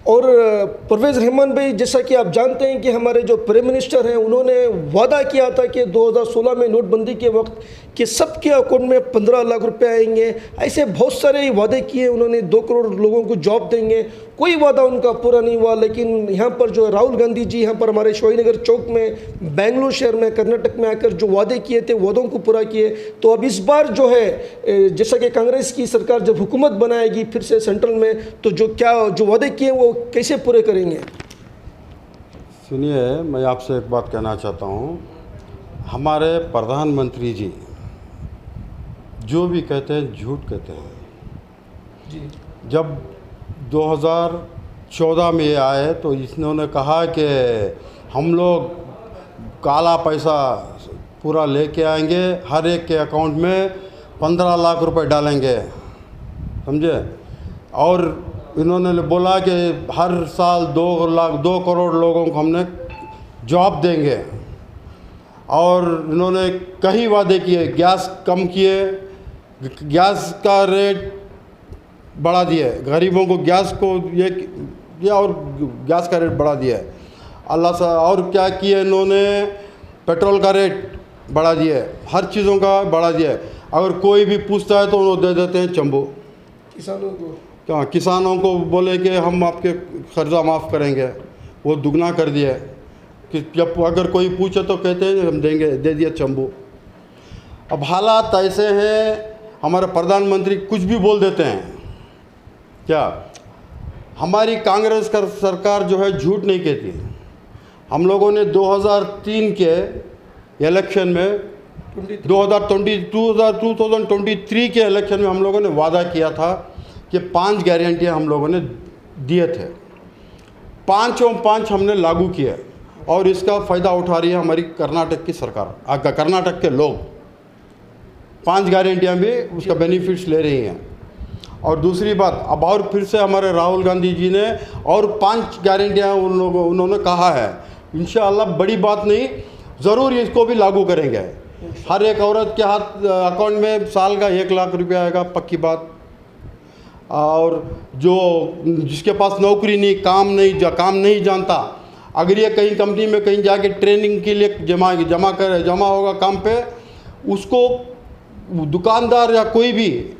और परवेज़ रहमान भाई, जैसा कि आप जानते हैं कि हमारे जो प्राइम मिनिस्टर हैं उन्होंने वादा किया था कि 2016 में नोटबंदी के वक्त कि सबके अकाउंट में 15 लाख रुपए आएंगे। ऐसे बहुत सारे वादे किए उन्होंने, 2 करोड़ लोगों को जॉब देंगे, कोई वादा उनका पूरा नहीं हुआ। लेकिन यहाँ पर जो राहुल गांधी जी यहाँ पर हमारे शिवाजीनगर चौक में, बेंगलुरु शहर में, कर्नाटक में आकर जो वादे किए थे वादों को पूरा किए। तो अब इस बार जो है जैसा कि कांग्रेस की सरकार जब हुकूमत बनाएगी फिर से सेंट्रल में, तो जो वादे किए वो कैसे पूरे करेंगे? सुनिए, मैं आपसे एक बात कहना चाहता हूँ। हमारे प्रधानमंत्री जी जो भी कहते हैं झूठ कहते हैं जी। जब 2014 में आए तो इन्होंने कहा कि हम लोग काला पैसा पूरा लेके आएंगे, हर एक के अकाउंट में 15 लाख रुपए डालेंगे, समझे। और इन्होंने बोला कि हर साल 2 करोड़ लोगों को हमने जॉब देंगे। और इन्होंने कई वादे किए, गैस कम किए, गैस का रेट बढ़ा दिया, गरीबों को गैस को ये और गैस का रेट बढ़ा दिया है अल्लाह सा। और क्या किया इन्होंने, पेट्रोल का रेट बढ़ा दिया है, हर चीज़ों का बढ़ा दिया है। अगर कोई भी पूछता है तो उन्होंने दे देते हैं चंबो किसानों को। क्या किसानों को बोले कि हम आपके कर्जा माफ़ करेंगे, वो दुगना कर दिया है कि जब अगर कोई पूछे तो कहते हैं हम देंगे, दे दिया चंबो। अब हालात ऐसे हैं, हमारे प्रधानमंत्री कुछ भी बोल देते हैं। क्या हमारी कांग्रेस का सरकार जो है झूठ नहीं कहती। हम लोगों ने 2003 के इलेक्शन में 2023 के इलेक्शन में हम लोगों ने वादा किया था कि 5 गारंटियाँ हम लोगों ने दिए थे, 5 हमने लागू किए और इसका फ़ायदा उठा रही है हमारी कर्नाटक की सरकार, कर्नाटक के लोग 5 गारंटियाँ भी उसका बेनिफिट्स ले रही हैं। और दूसरी बात, अब और फिर से हमारे राहुल गांधी जी ने और 5 गारंटियाँ उन्होंने कहा है। इंशाअल्लाह बड़ी बात नहीं, ज़रूर इसको भी लागू करेंगे। हर एक औरत के हाथ अकाउंट में साल का 1 लाख रुपया आएगा, पक्की बात। और जो जिसके पास नौकरी नहीं, काम नहीं जानता, अगर ये कहीं कंपनी में कहीं जाके ट्रेनिंग के लिए जमा होगा काम पे, उसको दुकानदार या कोई भी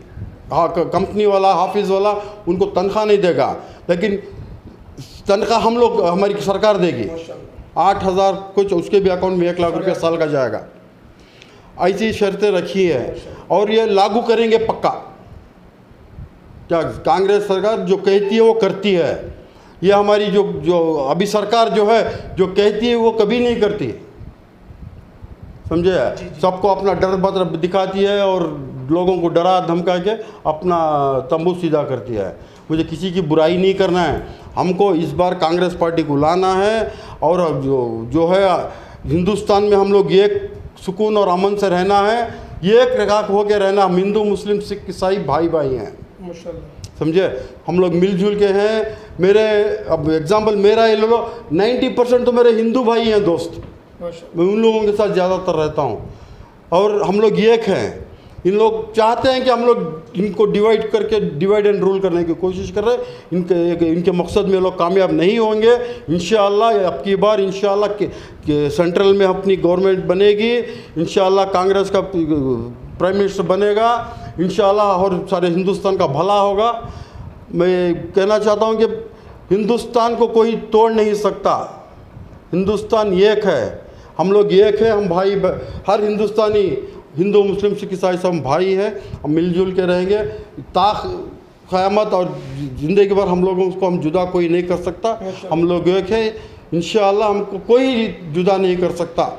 कंपनी वाला, ऑफिस वाला उनको तनख्वाह नहीं देगा, लेकिन तनख्वाह हम लोग, हमारी सरकार देगी 8,000 कुछ, उसके भी अकाउंट में 1 लाख रुपया साल का जाएगा। ऐसी शर्तें रखी है और ये लागू करेंगे पक्का। क्या कांग्रेस सरकार जो कहती है वो करती है। ये हमारी जो अभी सरकार जो है जो कहती है वो कभी नहीं करती, समझे। सबको अपना डर बतर दिखाती है और लोगों को डरा धमका के अपना तंबू सीधा करती है। मुझे किसी की बुराई नहीं करना है, हमको इस बार कांग्रेस पार्टी को लाना है। और जो है हिंदुस्तान में हम लोग एक सुकून और अमन से रहना है, एक रकाक हो के रहना। हम हिंदू, मुस्लिम, सिख, ईसाई भाई हैं, समझे। हम लोग मिलजुल के हैं। मेरे अब एग्जाम्पल मेरा ही ले लो, 90% तो मेरे हिंदू भाई हैं दोस्त, मैं उन लोगों के साथ ज़्यादातर रहता हूँ। और हम लोग एक हैं। इन लोग चाहते हैं कि हम लोग इनको डिवाइड एंड रूल करने की कोशिश कर रहे हैं। इनके मकसद में लोग कामयाब नहीं होंगे। इंशाअल्लाह अब की बार इंशाअल्लाह कि सेंट्रल में अपनी गवर्नमेंट बनेगी, इंशाअल्लाह कांग्रेस का प्राइम मिनिस्टर बनेगा इंशाअल्लाह, और सारे हिंदुस्तान का भला होगा। मैं कहना चाहता हूँ कि हिंदुस्तान को कोई तोड़ नहीं सकता, हिंदुस्तान एक है, हम लोग एक है, हम भाई, हर हिंदुस्तानी, हिंदू, मुस्लिम, सिख, ईसाई सब भाई हैं। हम मिलजुल के रहेंगे क़यामत और ज़िंदगी भर। हम लोगों को हम जुदा कोई नहीं कर सकता, हम लोग एक है। इंशाअल्लाह हमको कोई जुदा नहीं कर सकता।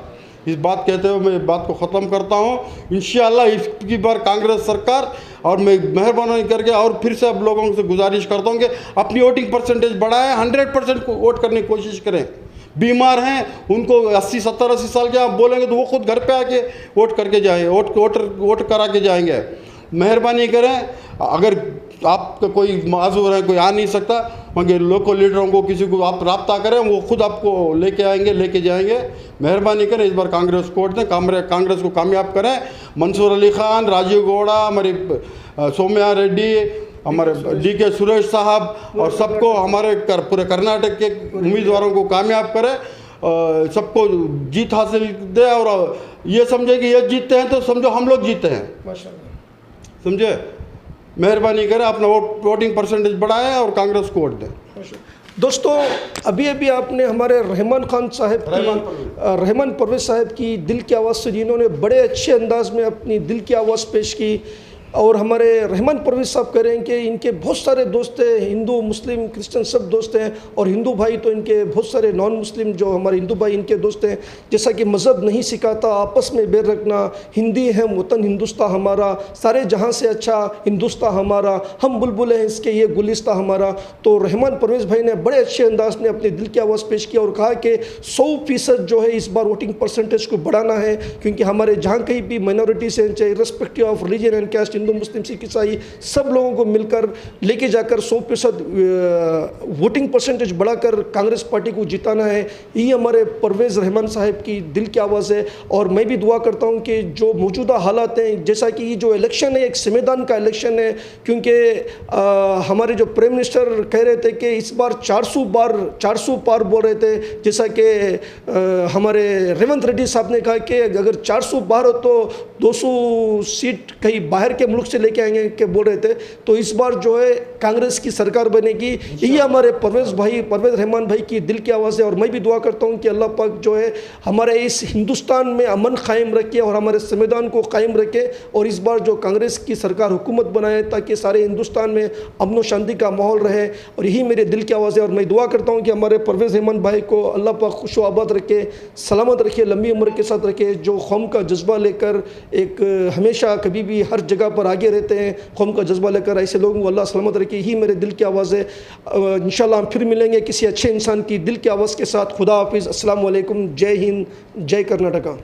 इस बात कहते हुए मैं बात को ख़त्म करता हूँ। इंशाअल्लाह इसकी बार कांग्रेस सरकार, और मैं मेहरबानी करके और फिर से अब लोगों से गुजारिश करता हूँ कि अपनी वोटिंग परसेंटेज बढ़ाएं, 100% को वोट करने की कोशिश करें। बीमार हैं उनको 80-70-80 साल के आप बोलेंगे तो वो खुद घर पे आके वोट करके जाएंगे, वोट करा के जाएंगे। मेहरबानी करें, अगर आपका कोई माजूर है, कोई आ नहीं सकता, मगर लोकल लीडरों को किसी को आप रब्ता करें, वो खुद आपको लेके जाएंगे। मेहरबानी करें, इस बार कांग्रेस को वोट दें, कांग्रेस को कामयाब करें। मंसूर अली खान, राजीव गौड़ा, हमारी सौम्या रेड्डी, हमारे DK सुरेश साहब और सबको हमारे पूरे कर्नाटक के उम्मीदवारों को कामयाब करे, सबको जीत हासिल दे और ये समझे कि ये जीतते हैं तो समझो हम लोग जीते हैं, माशाल्लाह। समझे। मेहरबानी करें, अपना वोटिंग परसेंटेज बढ़ाएं और कांग्रेस को वोट दें। दोस्तों, अभी अभी आपने हमारे रहमान खान साहब की, रहमान परवेज साहब की दिल की आवाज़ से, जिन्होंने बड़े अच्छे अंदाज में अपनी दिल की आवाज़ पेश की, और हमारे रहमान परवेज साहब कह रहे हैं कि इनके बहुत सारे दोस्त हैं, हिंदू मुस्लिम क्रिश्चियन सब दोस्त हैं, और हिंदू भाई तो इनके बहुत सारे नॉन मुस्लिम जो हमारे हिंदू भाई इनके दोस्त हैं। जैसा कि मज़हब नहीं सिखाता आपस में बैर रखना, हिंदी है वतन हिंदुस्तान हमारा, सारे जहां से अच्छा हिंदुस्तान हमारा, हम बुलबुल हैं इसके ये गुलिस्तान हमारा। तो रहमान परवेज भाई ने बड़े अच्छे अंदाज में अपनी दिल की आवाज़ पेश किया और कहा कि 100% जो है इस बार वोटिंग परसेंटेज को बढ़ाना है, क्योंकि हमारे जहाँ कहीं भी माइनॉरिटीज़ हैं, चाहे respective of religion and caste, हिंदू मुस्लिम सिख ईसाई, सब लोगों को मिलकर लेके जाकर 100% वोटिंग परसेंटेज बढ़ाकर कांग्रेस पार्टी को जिताना है। यही हमारे परवेज़ रहमान साहब की दिल की आवाज़ है। और मैं भी दुआ करता हूं कि जो मौजूदा हालात हैं, जैसा कि ये जो इलेक्शन है एक संविधान का इलेक्शन है, क्योंकि हमारे जो प्राइम मिनिस्टर कह रहे थे कि इस बार 400 पार बोल रहे थे, जैसा कि हमारे रेवंत रेड्डी साहब ने कहा कि अगर 400 बाहर हो तो 200 सीट कहीं बाहर के मुल्क से लेके आएंगे के बोल रहे थे। तो इस बार जो है कांग्रेस की सरकार बनेगी। यही हमारे परवेज़ रहमान भाई की दिल की आवाज़ है। और मैं भी दुआ करता हूँ कि अल्लाह पाक जो है हमारे इस हिंदुस्तान में अमन कायम रखे और हमारे संविधान को कायम रखे, और इस बार जो कांग्रेस की सरकार हुकूमत बनाए ताकि सारे हिंदुस्तान में अमन व शांति का माहौल रहे। और यही मेरे दिल की आवाज़ है। और मैं दुआ करता हूँ कि हमारे परवेज़ रहमान भाई को अल्लाह पाक खुश आबाद रखे, सलामत रखे, लंबी उम्र के साथ रखे, जो कौम का जज्बा लेकर एक हमेशा कभी भी हर जगह पर आगे रहते हैं, कौम का जज्बा लेकर, ऐसे लोगों को अल्लाह सलामत रखे। ही मेरे दिल की आवाज़ है। इंशाल्लाह हम फिर मिलेंगे किसी अच्छे इंसान की दिल की आवाज़ के साथ। खुदा हाफिज़। अस्सलाम वालेकुम। जय हिंद, जय कर्नाटका।